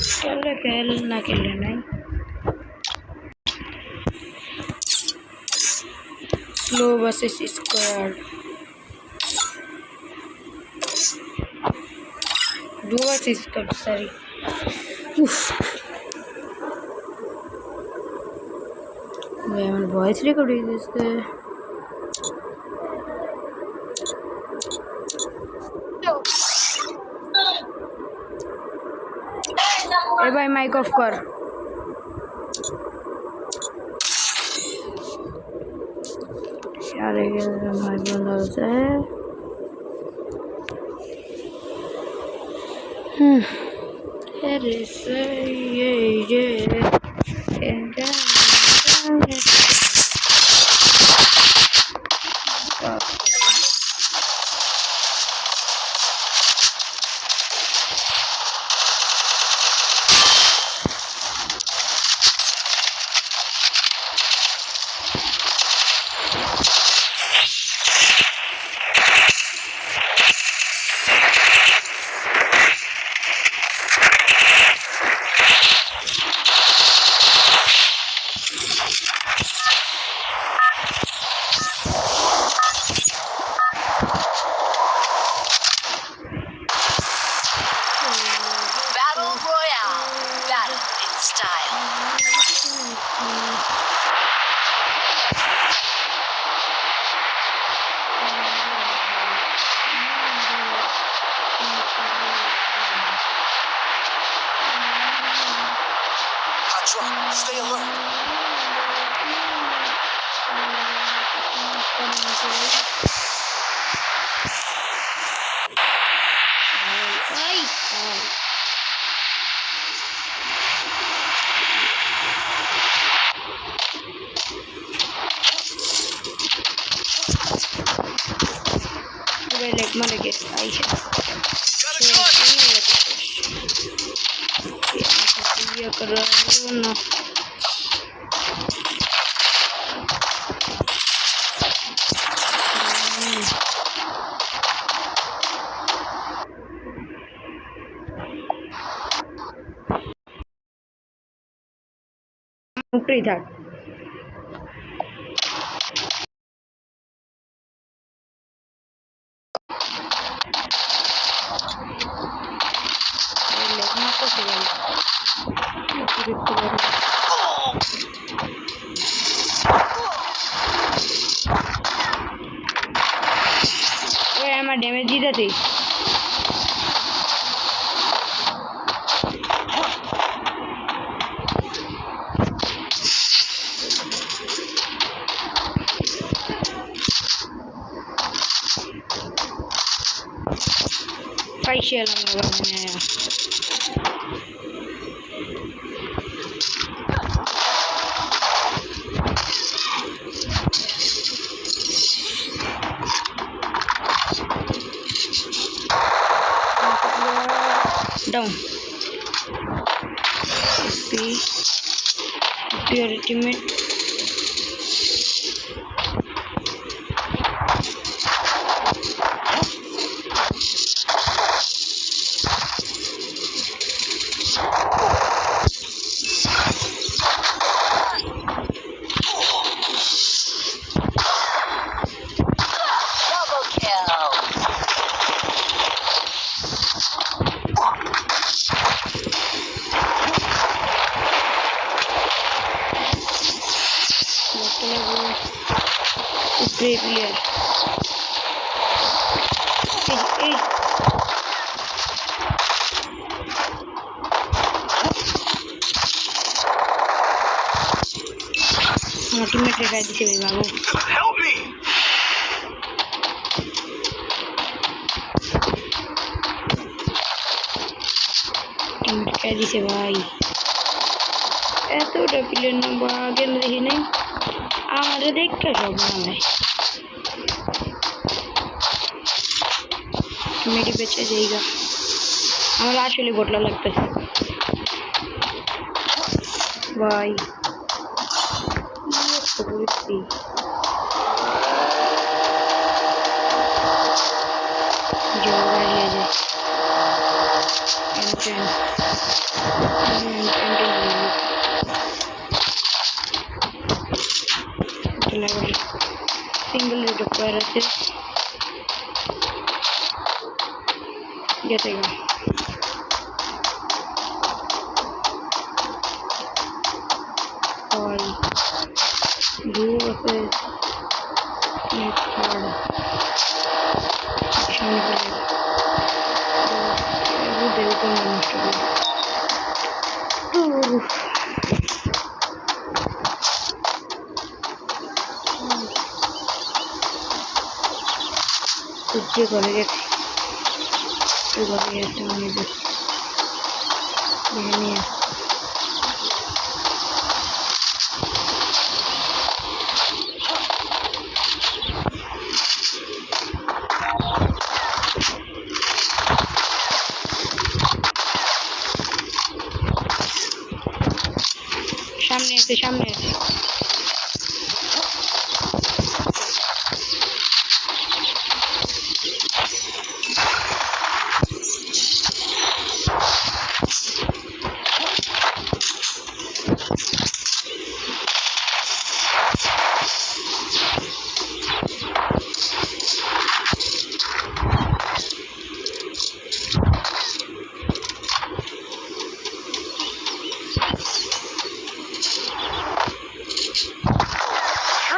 খেললে খেল, না খেললে নাই। Slow versus squad, do versus squad, sorry. ভাই আমার ভয়েস রেকর্ড হয়ে গেছে। এ ভাই মাইক অফ কর। আরে মাইক বন্ধ হয়েছে। Battle Royale. Battle in style. Hatra, stay alert. Like mother get Aisha. That আমার ড্যামেজ দিতেছি। পাইছিলাম না মানে down. Your teammate. Double kill. Great player. Hey. My teammate revive this way, babu. Help me! Teammate revive this way. এতটা player না বা গেলে দেখি নাই আমারে দেখতে সব মনে মেডি বেঁচে যাইগা আমার আসলে বটলা লাগতেছে ভাই বুঝছি জল বাড়িয়ে যায় চেন সিঙ্গেল রেট অফ আছে গেছে গা और दूर से एक थर्ड सामने पड़ेगा वो देखो मनुष्य तो कुछ करेंगे तो करेंगे तो हमें नहीं है सामने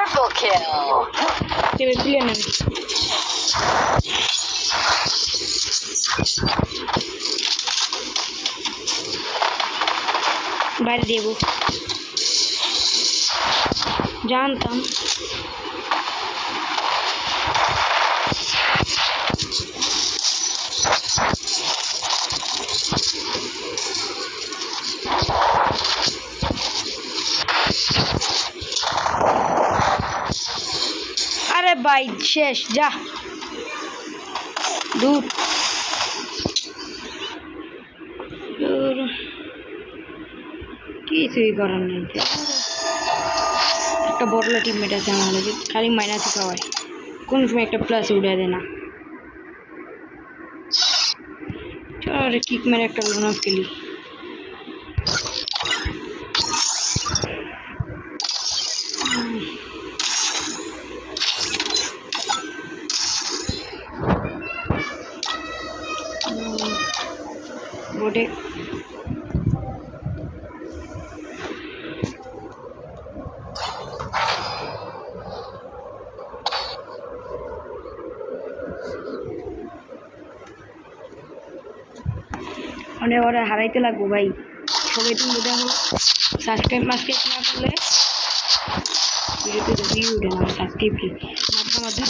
Triple kill. se me pelean a mí. বাইরে দেবো জানতাম আরে ভাই শেষ যা দূর কিছুই করার নেই একটা বড় টিমমেট আছে আমাদের খালি মাইনাসই খাওয়ায় কোন সময় একটা প্লাস উড়ে দেয় না চল কিক মেরে একটা লোন অফ খেলি बोटे অনেক ওরা হারাইতে লাগবো ভাই সবাই তুমি দেখো সাবস্ক্রাইব মাস্ক্রাইব না করলে ভিডিওতে তো ভিউ উঠে না সাবস্ক্রাইব কি মাঝে মধ্যে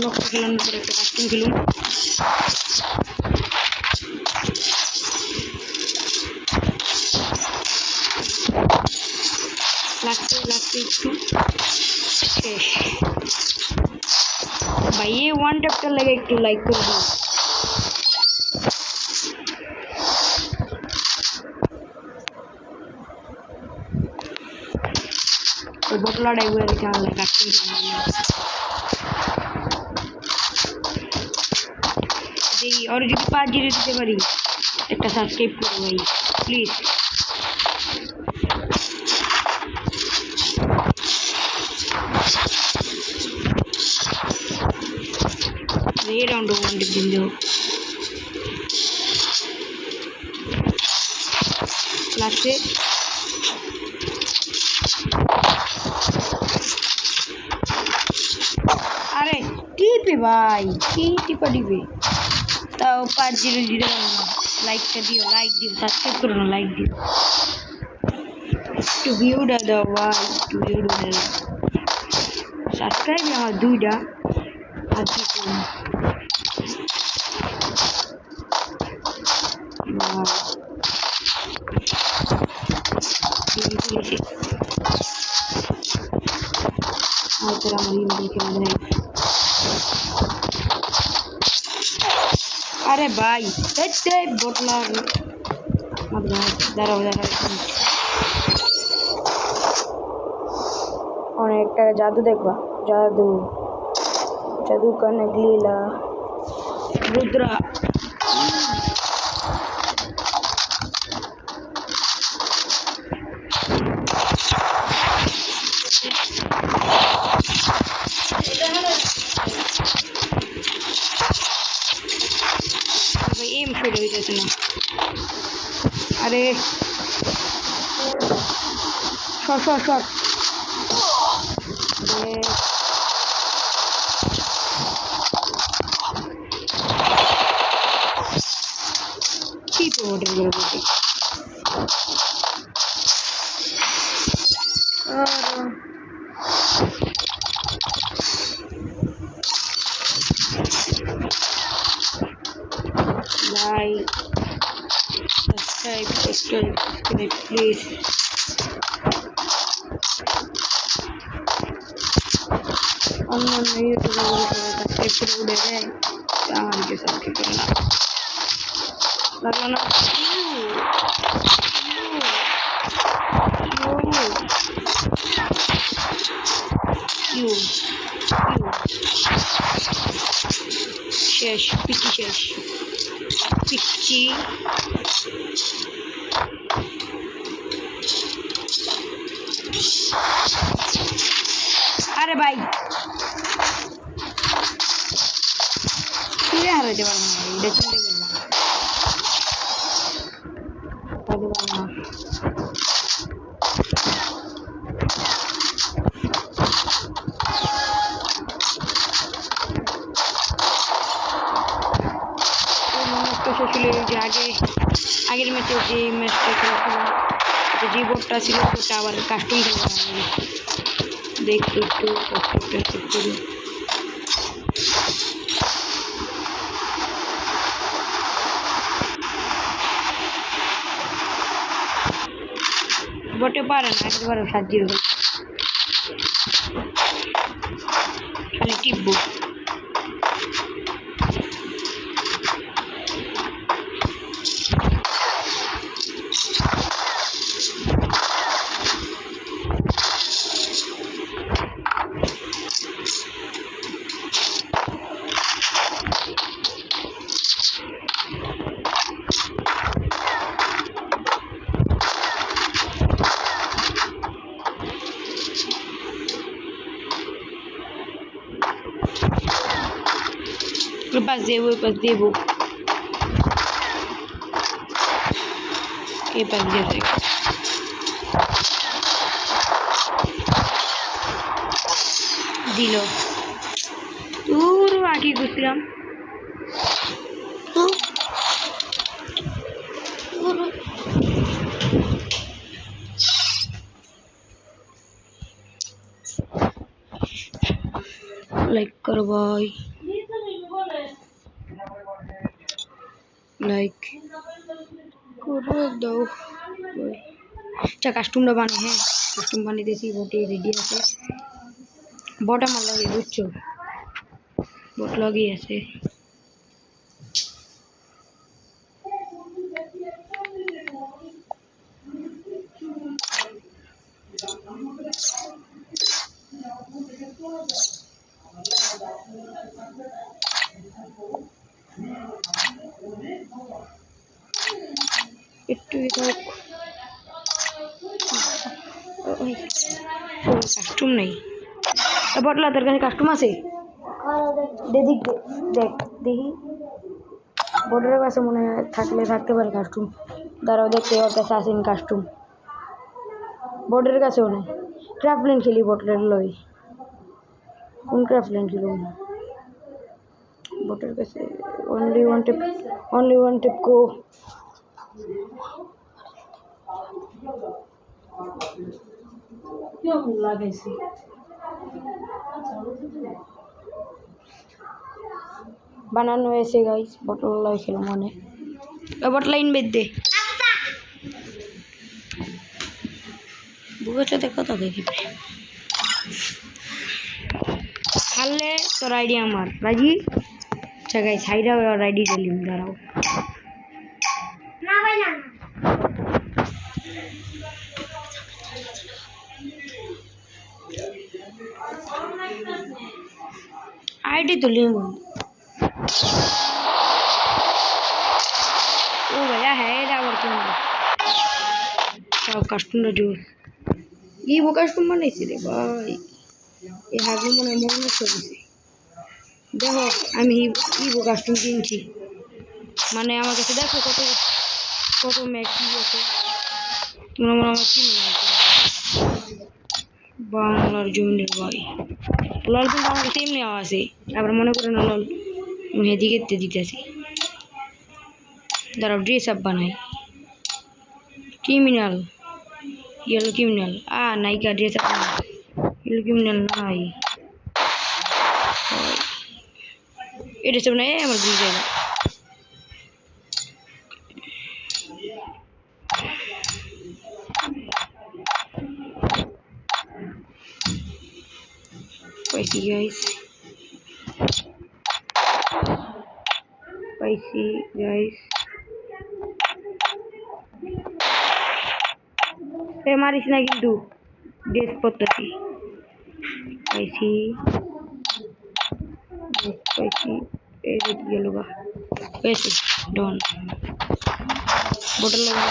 লক্ষ্য খেলানোর পরে একটা কাস্টম খেলুন লাগতে একটু শেষ ভাই এই ওয়ান ট্যাপটা লাগে একটু লাইক করে দিন ওই বোতলাটাই বলে দিচ্ছে আমাদের কাস্টম দেখি और যদি 5 জিরো দিতে পারি একটা সাবস্ক্রাইব করো ভাই প্লিজ ये राउंड वन दिन दो लास्टे अरे टीपे भाई टीपा टीपे ताओ 5 0 0 लाइक कर दियो सब्सक्राइब करो ना लाइक दियो टू व्यू दो भाई टू व्यू दो सब्सक्राइब यहाँ दूडा आगे तो আরে ভাই দেখতে বটলার দাঁড়াও অনেক টাকা জাদু দেখবা জাদু জাদু কানক লীলা রুদ্রা এম ফেল হইতেছে না আরে শর্ট কি প্রমোটের করে বলতে like subscribe please অন্যান্য ইউটিউবে সাবস্ক্রাইব করে উঠে দেয় আমাদেরকে সাবস্ক্রাইব করে না লাগলো না শেষ পিচ্ছি আরে ভাই ফিরে হারাইতে পারবো না এটা চিন্তা করলাম না যে আগের ম্যাচে যে ম্যাচটা খেলেছিলাম যে বোর্ডটা ছিল ওটা আবার কাস্টম খেললাম দেখতে একটু করি বটে পারে না একবারও 7-0 খালি টিপবো pass devo e pass devo dilo duro আগে ঘুরছিলাম লাইক করো ভাই লাইক করে দাও আচ্ছা কাস্টমটা বানিয়ে হ্যাঁ কাস্টম বানিয়ে দিয়েছি বটে রেডি আছে বট আমার লাগে বুঝছো বট লগই আছে একটু কাস্টম নেই বটলা তোর কাছে কাস্টম আছে দেখ দেখি বর্ডারের কাছে মনে থাকতে পারে কাস্টম দাঁড়াও দেখতে ওর কাছে আসেন কাস্টম বর্ডারের কাছেও নেই ক্রাফটল্যান্ড খেলি বর্ডারের লই কোন ক্রাফটল্যান্ড খেলি বর্ডারের কাছে only one tip go বানানো হয়েছে গাইস বটল লাই খেলাম মনে এবার লাইন বেদ দে বুকের সাথে কথা দেখি হারলে তোর আইডিয়া আমার রাজি গাই সাইডা রাইডি দিলাম দাঁড়াও आईडी तो ले लो ओ भैया है डावर के अंदर सब कस्टमर जो ये वो कस्टमर नहीं ছিল ভাই এই হাগু মনে মনে নষ্ট হইছে দেখো আমি ইভো কাস্টম কিনছি মানে আমার কাছে দেখো কত কত ম্যাক্স আছে তোমরা মনে আমার কিনে নাও বাংলার জমিনের ভাই লল কিন্তু আমার কাছে এমনি আছে আবার মনে করে না লল আমি এদিকে দিতেছি দাঁড়াও ড্রেস আপ বানাই ক্রিমিনাল ইয়েলো ক্রিমিনাল নাইকা ড্রেস আপ ইয়েলো ক্রিমিনাল নাই এটা সব নাই আমার ভুল জায়গা Spicy guys. Spicy guys. মারিস না কিন্তু ড্রেস পরতেছি স্পাইসি স্পাইসি এই গেল গা পেয়েছি ডন বোতল লাগা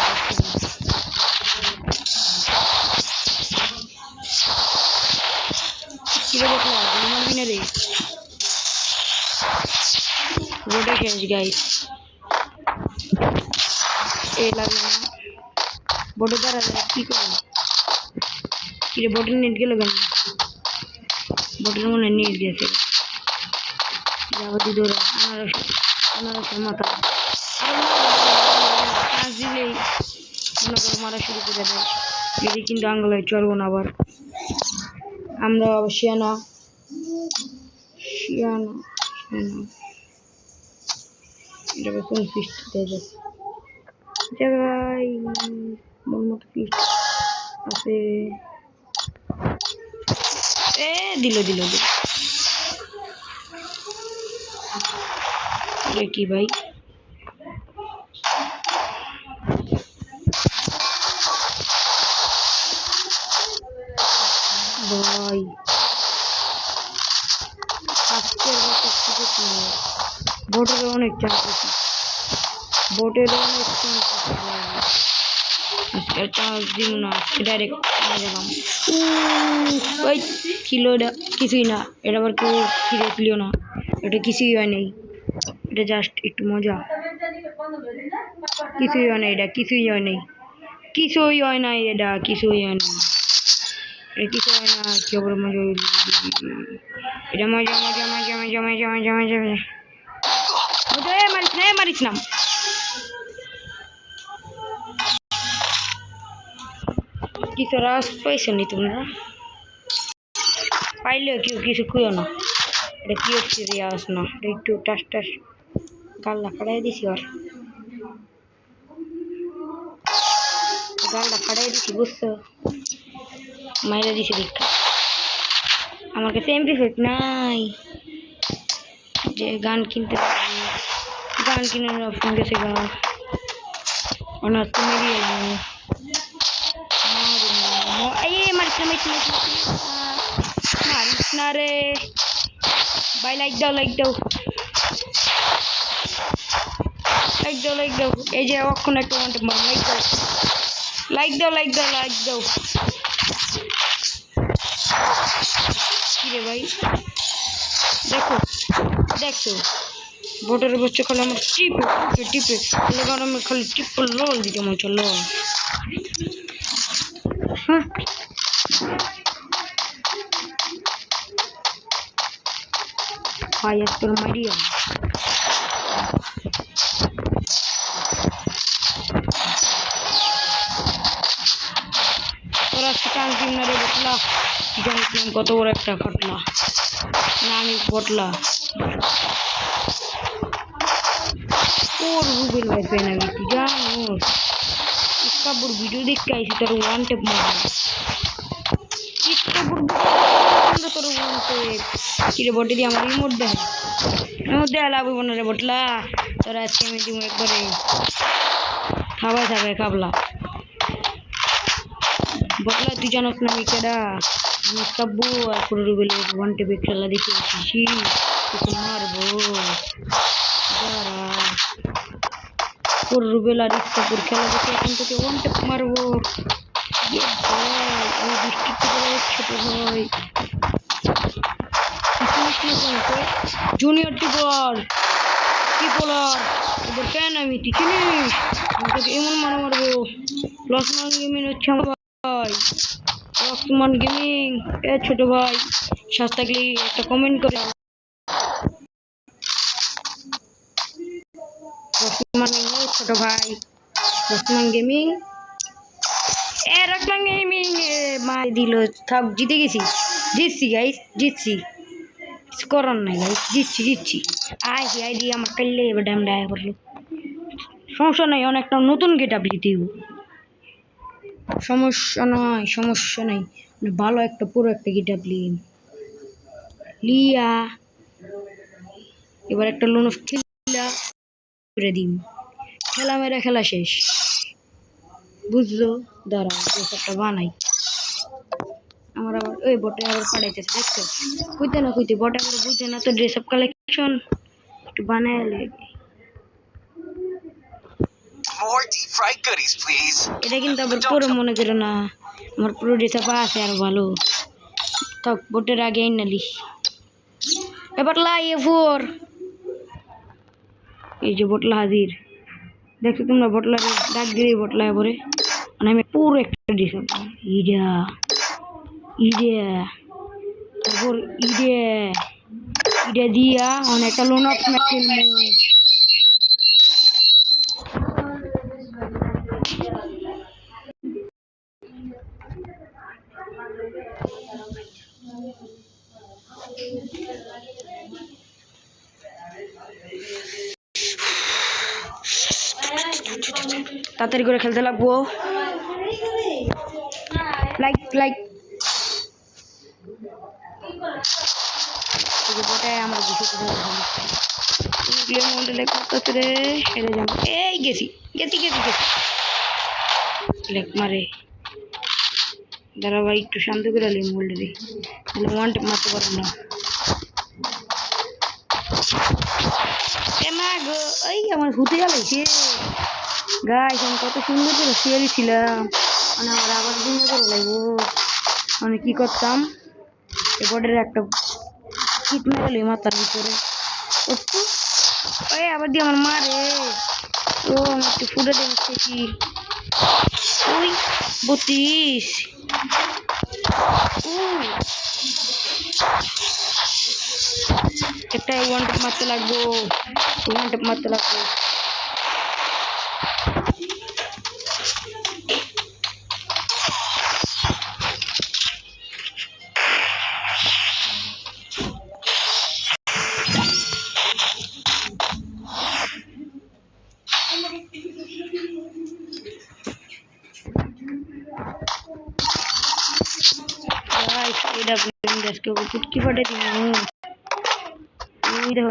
কিরে দেখো মারবি না রে রোডে খেলছি গাইস এই লাগলো না বড় দ্বারা কি করব কিরে বড় নেট গেল কেন বড় মনে নেট গেছে যাও দিদোরা আনারস মাথা কাজ দিলেই মনে করো মারা শুরু করে দেয় যদি কিন্তু আঙ্গলায় চলবো না আবার আমরা অবশ্যই না শিয়ানা এটা কোন ফিস্ট দেয় জায়গায় মন মতো ফিস্ট আছে দিল কি ভাই ভাই আজকের বোটের অনেক চান্স আছে আজকের চান্স দিব না আজকে ডাইরেক্ট গেলাম ওই ছিল এটা কিছুই না এটা আবার কেউ ফিরে তুলিও না এটা কিছুই হয় নাই এটা জাস্ট একটু মজা কিছুই হয় না এটা কিছুই হয় নাই এটা কিছুই হয় না এটা কিছু হয় না কি আবার মজা এটা মজা মারিস না কিছু রাস পাইছো নি তোমরা পাইলেও কেউ কিছু খুঁজো না এটা কি হচ্ছে রিয়াস না একটু টাস গাল্লা ফাড়াই দিছি আর গাল্লা ফাড়াই দিছি বুঝছো মাইরা দিছি দীক্ষা আমার কাছে MP5 নাই যে গান কিনতে গান কিনে ফোন গেছে গা অনার তো মেরিয়ে এলাম মারিস না রে ভাই লাইক দাও এই যে অক্ষণ একটা লাইক দাও কিরে ভাই দেখো ভোটার বসছে খালি আমার টিপে গরমে খালি টিপ লোল দিতে মন চল হ্যাঁ ভাই আজকে মারিয়া তোরা চান্স দিন না রে বটলা জানিস কত বড় একটা ফাটলা না আমি বটলা ওর গুগল ওয়াইফাই না তুই জানোস इसका बुर वीडियो देख के आई थी तेरे वन टेप मार इसका बुर রে তোর বলতে কি রে বটে দিয়ে আমার রিমোট দেয় লাভ হইব না রে বটলা তোর আজকে আমি দিব একবারে খাবাই খাবে কাবলা বটলা তুই জানোস না আমি কেডা আমি কাব্বু আর পুরো বেলে ওয়ান টেপে খেলা দেখে এসেছি তোকে মারবো দাঁড়া পুরো বেলা রিক্সাপুর খেলা দেখে এখন তোকে ওয়ান টেপ মারবো আমি বৃষ্টিতে বেলা ছোট ভাই জুনিয়র টিপর কি বলার এবার কেন আমি তুই চিনিস আমি তোকে এমন মারবো লক্ষ্মণ গেমিং হচ্ছে আমার ভাই লক্ষ্মণ গেমিং এ ছোট ভাই সাথে থাকলে একটা কমেন্ট করে লক্ষ্মণ ছোট ভাই লক্ষ্মণ গেমিং লক্ষ্মণ গেমিং মার দিল থাক জিতে গেছি জিতছি গাইস জিতছি কিছু করার নাই গাইস জিতছি আই দিয়ে আমার কাললে এবার ড্যাম ডায়া করলো সমস্যা নাই অনেকটা নতুন গেট আপ দিতে সমস্যা নাই ভালো একটা পুরো একটা গেট আপ লিয়া এবার একটা লোন অফ খেলা করে দিন খেলা মেরা খেলা শেষ বুঝলো দাঁড়া একটা বানাই আমার আবার ওই বটে আবার পাঠাইতেছে দেখছো কইতে বটে আবার বুঝতে না তো ড্রেস আপ কালেকশন একটু বানায় লাগে More deep fried goodies, please. এটা কিন্তু আবার পুরো মনে করো না আমার পুরো ড্রেস আপ আছে আর ভালো থাক বটের আগে নালি এবার লাইয়ে ফোর এই যে বটলা হাজির দেখছো তোমরা বটলা ডাক দিয়ে বটলা পরে মানে আমি পুরো একটা ড্রেস আপ তারপর ইডে দিয়া অনেকটা লোন অফ ম্যাচ খেলবো তাড়াতাড়ি করে খেলতে লাগবো লাইক আমার এই গেছি মারে দাঁড়া ভাই একটু শান্ত করে আলি মোল্ডে ওয়ান টেপ মারতে পারবো না এই আমার হুতে গেছে গাইস আমি কত সুন্দর করে শুয়ে ছিলাম মানে আমার আবার সুন্দর করে লাগবো মানে কি করতাম এবারের একটা কিট মেরে মাথার ভিতরে ওই আবার দিয়ে আমার মারে ও আমি একটু ফুটে দেখছি ওই 32 একটা ওয়ান টেপ মারতে লাগবো এটা আজকে কুটকি ফাটে দিন ওই দেখো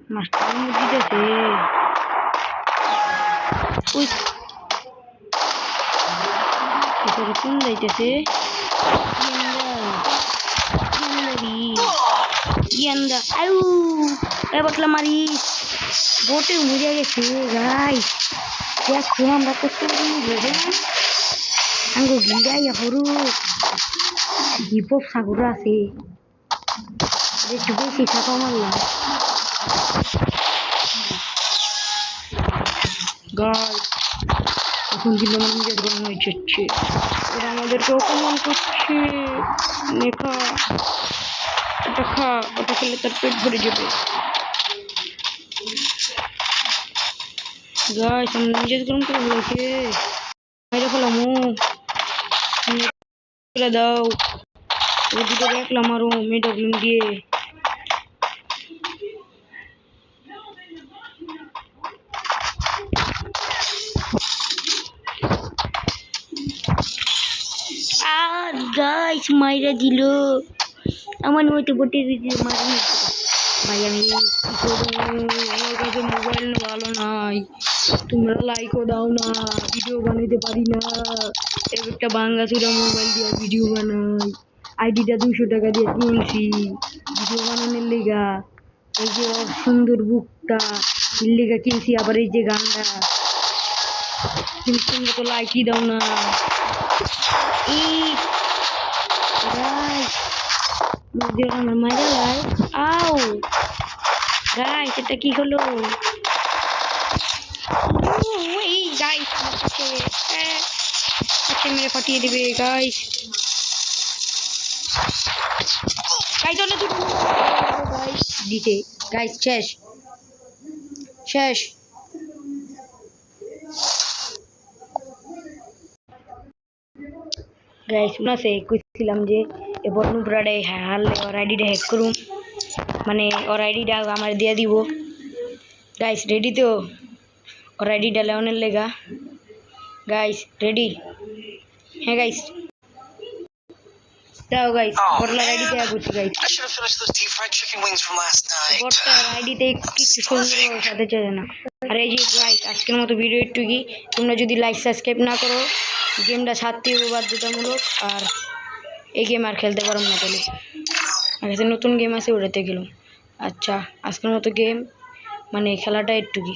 মাস্টার দিতেছে ওই কোন যাইতেছে বটলা মারি বোটে মরে গেছে গাই দেখো আমরা করতে পারি আঙ্গো গিরাই হরু হিপহপ সাগর আছে একটু বেশি থাকা মারলাম গাই এখন কিন্তু আমার নিজের গরম হয়ে যাচ্ছে ওরা আমাদেরকে অপমান করছে নেখা ওটা খা ওটা খেলে তার পেট ভরে যাবে গাই সামনে নিজের গরম করে হয়েছে মেরে ফেলাম দাও ওই দুটো দেখলাম আরো মেডাব্লিং দিয়ে গাইস মাইরা দিল আমার মতো বটে মারি ভাই আমি কি করবো আমার কাছে মোবাইল ভালো নাই তোমরা লাইকও দাও না ভিডিও বানাইতে পারি না একটা ভাঙ্গাচুরা মোবাইল দিয়ে ভিডিও বানাই আইডিটা 200 টাকা দিয়ে কিনছি ভিডিও বানানোর লেগা এই যে সুন্দর বুকটা এর লেগা কিনছি আবার এই যে গানটা কিন্তু তোমরা তো লাইকই দাও না এই গাইস মুজে আমার মাইরা লাই আও গাইস এটা কি হলো এই গাইস আচ্ছা মেরে ফাটিয়ে দিবে গাইস গাইস চলে তুই গাইস দিতে গাইস শেষ শেষ গাইস না সে কইছিলাম যে এ বটন পুরাডে হারলে ওর আইডিটা হ্যাক করুম মানে ওর আইডিটা আমার দিয়ে দিব গাইস রেডি তো ওর আইডিটা লেওনের লেগা গাইস রেডি হ্যাঁ গাইস দাও guys Oh, butler ID man. দেয়া করছি guys I should have finished those deep fried chicken wings from last night. Butler আইডিতে কিছু সুন্দর সাথে চায় না আর এই যে গাইস আজকের মতো ভিডিও একটু কি তোমরা যদি লাইক সাবস্ক্রাইব না করো গেমটা ছাড়তে হবে বাধ্যতামূলক আর এই গেম আর খেলতে পারবো না তাহলে আর কাছে নতুন গেম আছে ওটাতে গেলাম আচ্ছা আজকের মতো গেম মানে খেলাটা একটু কি